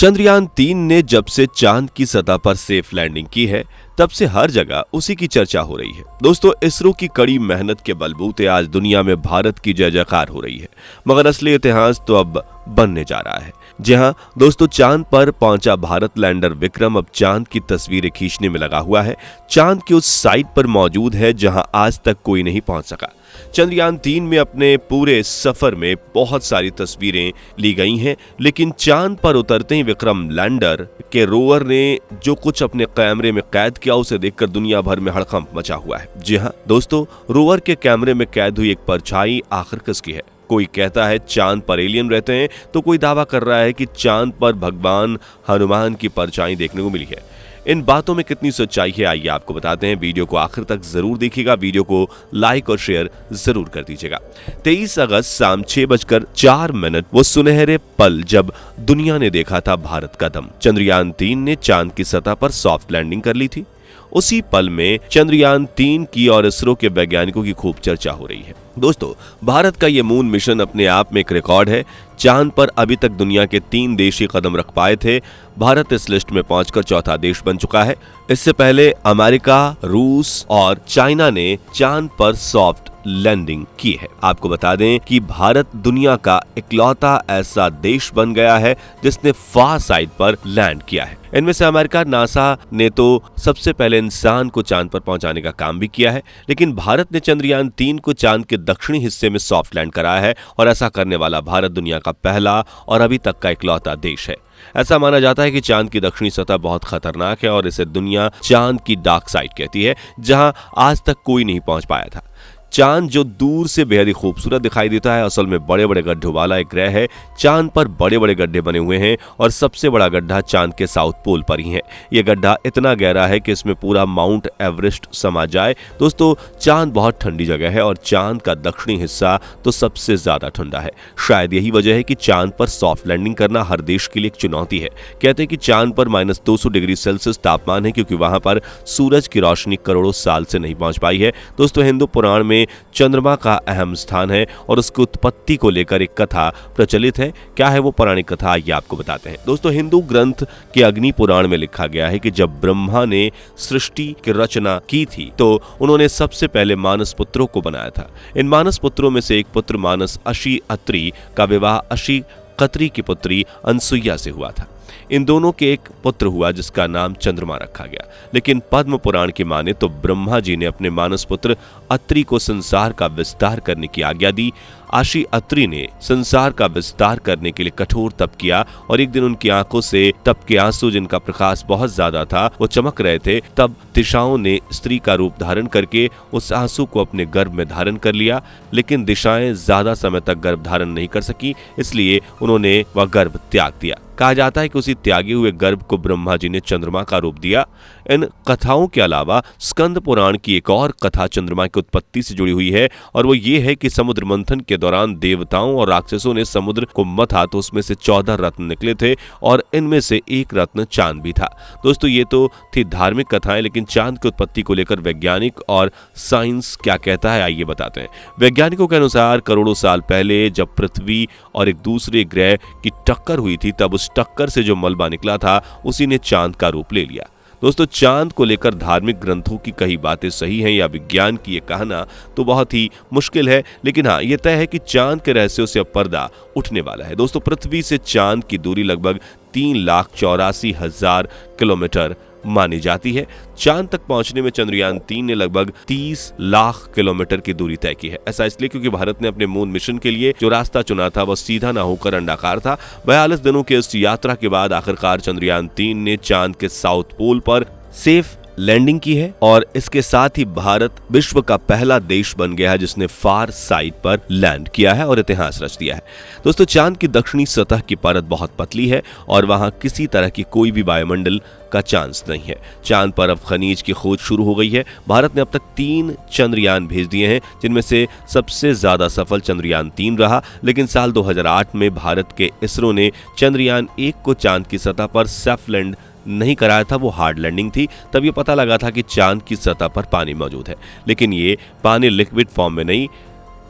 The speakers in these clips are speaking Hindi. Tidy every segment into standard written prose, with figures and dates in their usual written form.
चंद्रयान-3 ने जब से चांद की सतह पर सेफ लैंडिंग की है, तब से हर जगह उसी की चर्चा हो रही है। दोस्तों, इसरो की कड़ी मेहनत के बलबूते आज दुनिया में भारत की जय जयकार हो रही है, मगर असली इतिहास तो अब बनने जा रहा है। जी हाँ दोस्तों, चांद पर पहुंचा भारत लैंडर विक्रम अब चांद की तस्वीरें खींचने में लगा हुआ है। चांद की उस साइट पर मौजूद है जहां आज तक कोई नहीं पहुंच सका। चंद्रयान-3 में अपने पूरे सफर में बहुत सारी तस्वीरें ली गई हैं, लेकिन चांद पर उतरते ही विक्रम लैंडर के रोवर ने जो कुछ अपने कैमरे में कैद किया, उसे देखकर दुनिया भर में हड़कंप मचा हुआ है। जी हाँ दोस्तों, रोवर के कैमरे में कैद हुई एक परछाई आखिर किसकी है? कोई कहता है चांद पर एलियन रहते हैं, तो कोई दावा कर रहा है कि चांद पर भगवान हनुमान की परछाई देखने को मिली है। इन बातों में कितनी सच्चाई है, आइए आपको बताते हैं। वीडियो को आखिर तक जरूर देखिएगा, वीडियो को लाइक और शेयर जरूर कर दीजिएगा। 23 अगस्त शाम 6:04 वो सुनहरे पल जब दुनिया ने देखा था भारत का दम। चंद्रयान-3 ने चांद की सतह पर सॉफ्ट लैंडिंग कर ली थी। उसी पल में चंद्रयान-3 की और इसरो के वैज्ञानिकों की खूब चर्चा हो रही है। दोस्तों, भारत का ये मून मिशन अपने आप में एक रिकॉर्ड है। चांद पर अभी तक दुनिया के 3 देश ही कदम रख पाए थे। भारत इस लिस्ट में पहुंचकर चौथा देश बन चुका है। इससे पहले अमेरिका, रूस और चाइना ने चांद पर सॉफ्ट लैंडिंग की है। आपको बता दें कि भारत दुनिया का इकलौता ऐसा देश बन गया है जिसने फार साइड पर लैंड किया है। इनमें से अमेरिका नासा ने तो सबसे पहले इंसान को चांद पर पहुंचाने का काम भी किया है, लेकिन भारत ने चंद्रयान-3 को चांद के दक्षिणी हिस्से में सॉफ्ट लैंड कराया है और ऐसा करने वाला भारत दुनिया का पहला और अभी तक का इकलौता देश है। ऐसा माना जाता है कि चांद की दक्षिणी सतह बहुत खतरनाक है और इसे दुनिया चांद की डार्क साइड कहती है, जहां आज तक कोई नहीं पहुंच पाया था। चांद जो दूर से बेहद ही खूबसूरत दिखाई देता है, असल में बड़े बड़े गड्ढों वाला एक ग्रह है। चांद पर बड़े बड़े गड्ढे बने हुए हैं और सबसे बड़ा गड्ढा चांद के साउथ पोल पर ही है। यह गड्ढा इतना गहरा है कि इसमें पूरा माउंट एवरेस्ट समा जाए। दोस्तों, चांद बहुत ठंडी जगह है और चांद का दक्षिणी हिस्सा तो सबसे ज्यादा ठंडा है। शायद यही वजह है कि चांद पर सॉफ्ट लैंडिंग करना हर देश के लिए एक चुनौती है। कहते हैं कि चांद पर -200 डिग्री सेल्सियस तापमान है, क्योंकि वहां पर सूरज की रोशनी करोड़ों साल से नहीं पहुंच पाई है। दोस्तों, हिंदू पुराण में चंद्रमा का अहम स्थान है और उसकी उत्पत्ति को लेकर एक कथा प्रचलित है। क्या है वो पौराणिक कथा, ये आपको बताते हैं। दोस्तों, हिंदू ग्रंथ के अग्नि पुराण में लिखा गया है कि जब ब्रह्मा ने सृष्टि की रचना की थी तो उन्होंने सबसे पहले मानस पुत्रों को बनाया था। इन मानस पुत्रों में से एक पुत्र मानस अशी अत्रि का विवाह अशी कत्री की पुत्री अनसुईया से हुआ था। इन दोनों के एक पुत्र हुआ जिसका नाम चंद्रमा रखा गया। लेकिन पद्म पुराण की माने तो ब्रह्मा जी ने अपने मानस पुत्र अत्रि को संसार का विस्तार करने की आज्ञा दी। आशी अत्रि ने संसार का विस्तार करने के लिए कठोर तप किया और एक दिन उनकी आंखों से तप के आंसू, जिनका प्रकाश बहुत ज्यादा था, वो चमक रहे थे। तब दिशाओं ने स्त्री का रूप धारण करके उस आंसू को अपने गर्भ में धारण कर लिया, लेकिन दिशाएं ज्यादा समय तक गर्भ धारण नहीं कर सकी, इसलिए उन्होंने वह गर्भ त्याग दिया। कहा जाता है कि उसी त्यागे हुए गर्भ को ब्रह्मा जी ने चंद्रमा का रूप दिया। इन कथाओं के अलावा स्कंद पुराण की एक और कथा चंद्रमा की उत्पत्ति से जुड़ी हुई है और वो ये है कि समुद्र मंथन के दौरान देवताओं और राक्षसों ने समुद्र को मथा तो उसमें से 14 रत्न निकले थे और इनमें से एक रत्न चांद भी था। दोस्तों, ये तो थी धार्मिक कथाएं, लेकिन चांद की उत्पत्ति को लेकर वैज्ञानिक और साइंस क्या कहता है, आइए बताते हैं। वैज्ञानिकों के अनुसार करोड़ों साल पहले जब पृथ्वी और एक दूसरे ग्रह की टक्कर हुई थी, तब उस टक्कर से जो मलबा निकला था उसी ने चांद का रूप ले लिया। दोस्तों, चांद को लेकर धार्मिक ग्रंथों की कई बातें सही हैं या विज्ञान की ये कहना तो बहुत ही मुश्किल है, लेकिन हाँ, ये तय है कि चांद के रहस्यों से अब पर्दा उठने वाला है। दोस्तों, पृथ्वी से चांद की दूरी लगभग 3,84,000 किलोमीटर मानी जाती है। चांद तक पहुंचने में चंद्रयान-3 ने लगभग 30 लाख किलोमीटर की दूरी तय की है। ऐसा इसलिए क्योंकि भारत ने अपने मून मिशन के लिए जो रास्ता चुना था वह सीधा ना होकर अंडाकार था। 42 दिनों की इस यात्रा के बाद आखिरकार चंद्रयान-3 ने चांद के साउथ पोल पर सेफ लैंडिंग की है और इसके साथ ही भारत विश्व का पहला देश बन गया है जिसने फार साइड पर लैंड किया है और इतिहास रच दिया है। दोस्तों, चांद की दक्षिणी सतह की परत बहुत पतली है और वहां किसी तरह की कोई भी वायुमंडल का चांस नहीं है। चांद पर अब खनिज की खोज शुरू हो गई है। भारत ने अब तक 3 चंद्रयान भेज दिए हैं, जिनमें से सबसे ज्यादा सफल चंद्रयान-3 रहा। लेकिन साल 2008 में भारत के इसरो ने चंद्रयान-1 को चांद की सतह पर सेफ लैंड नहीं कराया था, वो हार्ड लैंडिंग थी। तब ये पता लगा था कि चांद की सतह पर पानी मौजूद है, लेकिन ये पानी लिक्विड फॉर्म में नहीं,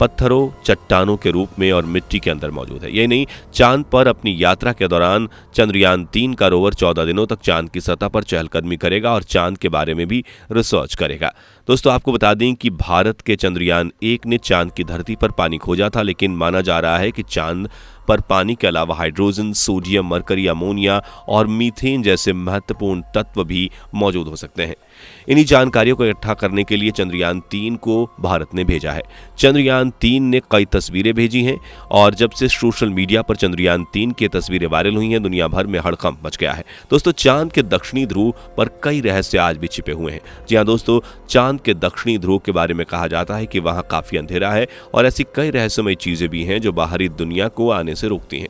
पत्थरों, चट्टानों के रूप में और मिट्टी के अंदर मौजूद है। यही नहीं, चांद पर अपनी यात्रा के दौरान चंद्रयान 3 का रोवर 14 दिनों तक चांद की सतह पर चहलकदमी करेगा और चांद के बारे में भी रिसर्च करेगा। दोस्तों, आपको बता दें कि भारत के चंद्रयान 1 ने चांद की धरती पर पानी खोजा था, लेकिन माना जा रहा है कि चांद पर पानी के अलावा हाइड्रोजन, सोडियम, मरकरी, अमोनिया और मीथेन जैसे महत्वपूर्ण तत्व भी मौजूद हो सकते हैं। इन्हीं जानकारियों को इकट्ठा करने के लिए चंद्रयान 3 को भारत ने भेजा है। चंद्रयान 3 ने कई तस्वीरें भेजी हैं और जब से सोशल मीडिया पर चंद्रयान 3 की तस्वीरें वायरल हुई हैं, दुनिया भर में हड़कंप मच गया है। दोस्तों, चांद के दक्षिणी ध्रुव पर कई रहस्य आज भी छिपे हुए हैं। जी हाँ दोस्तों, चांद के दक्षिणी ध्रुव के बारे में कहा जाता है कि वहां काफी अंधेरा है और ऐसी कई रहस्यमय चीजें भी हैं जो बाहरी दुनिया को आने से रोकती हैं।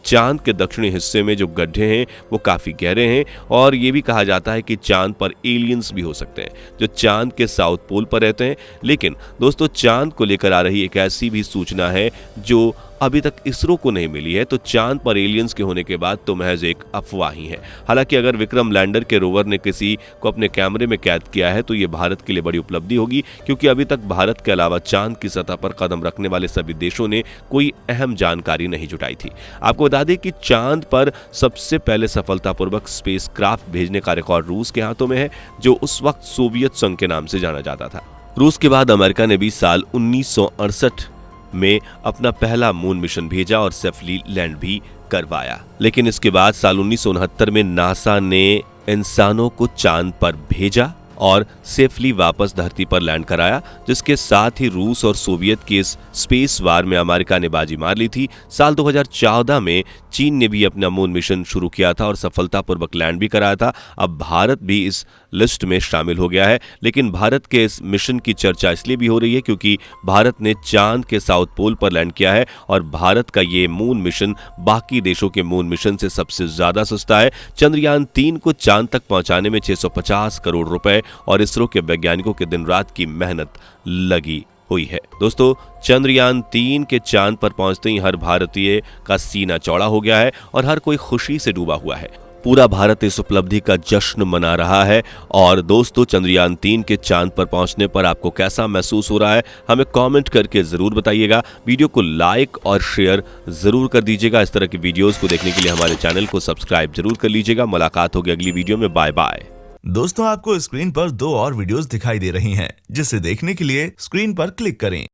चांद के दक्षिणी हिस्से में जो गड्ढे हैं वो काफी गहरे हैं और ये भी कहा जाता है कि चांद पर एलियंस भी हो सकते हैं जो चांद के साउथ पोल पर रहते हैं। लेकिन दोस्तों, चांद को लेकर आ रही एक ऐसी भी सूचना है जो अभी तक इसरो को नहीं मिली है, तो चांद पर एलियंस के होने के बाद तो महज एक अफवाह ही है। हालांकि अगर विक्रम लैंडर के रोवर ने किसी को अपने कैमरे में कैद किया है तो ये भारत के लिए बड़ी उपलब्धि होगी, क्योंकि अभी तक भारत के अलावा चांद की सतह पर कदम रखने वाले सभी देशों ने कोई अहम जानकारी नहीं जुटाई थी। आपको बता दें कि चांद पर सबसे पहले सफलतापूर्वक स्पेसक्राफ्ट भेजने का रिकॉर्ड रूस के हाथों में है, जो उस वक्त सोवियत संघ के नाम से जाना जाता था। रूस के बाद अमेरिका ने भी साल 1968 में अपना पहला मून मिशन भेजा और सेफली लैंड भी करवाया। लेकिन इसके बाद साल 1969 में नासा ने इंसानों को चांद पर भेजा और सेफली वापस धरती पर लैंड कराया, जिसके साथ ही रूस और सोवियत के इस स्पेस वार में अमेरिका ने बाजी मार ली थी। साल 2014 में चीन ने भी अपना मून मिशन शुरू किया था और सफलतापूर्वक लैंड भी कराया था। अब भारत भी इस लिस्ट में शामिल हो गया है। लेकिन भारत के इस मिशन की चर्चा इसलिए भी हो रही है क्योंकि भारत ने चांद के साउथ पोल पर लैंड किया है और भारत का ये मून मिशन बाकी देशों के मून मिशन से सबसे ज्यादा सस्ता है। चंद्रयान 3 को चांद तक पहुंचाने में 650 करोड़ रुपए और इसरो के वैज्ञानिकों के दिन रात की मेहनत लगी हुई है। दोस्तों, चंद्रयान 3 के चांद पर पहुंचते ही हर भारतीय का सीना चौड़ा हो गया है और हर कोई खुशी से डूबा हुआ है। पूरा भारत इस उपलब्धि का जश्न मना रहा है। और दोस्तों, चंद्रयान 3 के चांद पर पहुंचने पर आपको कैसा महसूस हो रहा है, हमें कमेंट करके जरूर बताइएगा। वीडियो को लाइक और शेयर जरूर कर दीजिएगा। इस तरह की वीडियोस को देखने के लिए हमारे चैनल को सब्सक्राइब जरूर कर लीजिएगा। मुलाकात होगी अगली वीडियो में। Bye bye. दोस्तों, आपको स्क्रीन पर 2 और वीडियोस दिखाई दे रही हैं, जिसे देखने के लिए स्क्रीन पर क्लिक करें।